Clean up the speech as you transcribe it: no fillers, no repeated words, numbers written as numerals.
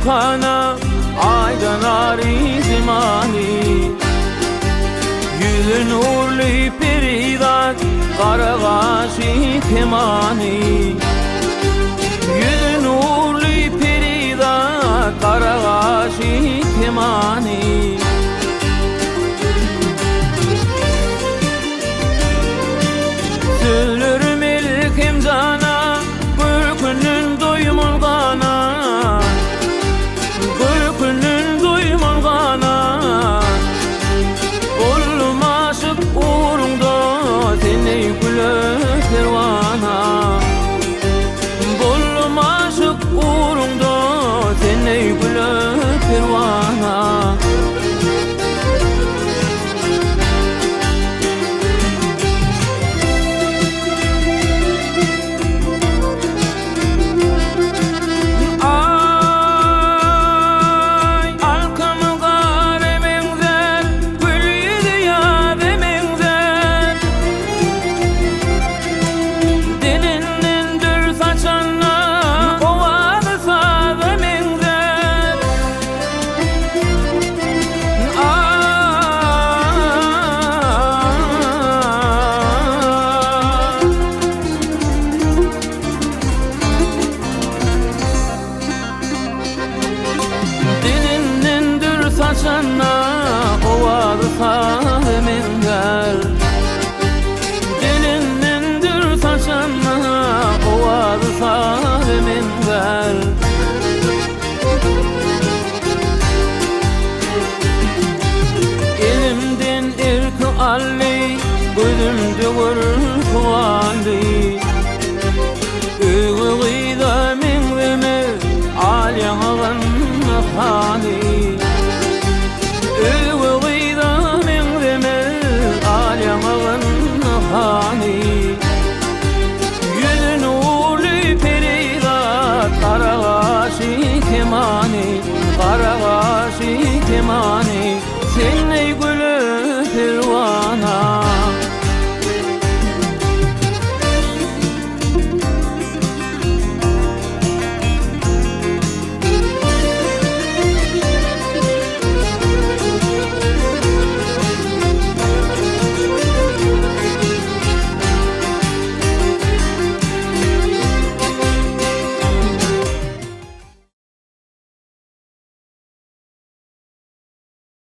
sultana aydan ari zimani, yüzü nurlu peridan kara gaşi kemani, yüzü nurlu peridan kara gaşi kemani. Sözlerim ilkim cana, gülkünün duymulgana, gülkünün duymulgana. Oğlum aşık uğrunda seni güler pervana, oğlum aşık uğrunda seni güler pervana. Saçana ovarsa hemenler, dilinindir saçana ovarsa hemenler. Elimden irki alli, gözümde görür kuvalli. Öğüğüda minveme alyanağın hali, öğüğüda minveme alyanağın hali. Yüzü nurlu peridan kara gaşi kemani, kara gaşi kemani.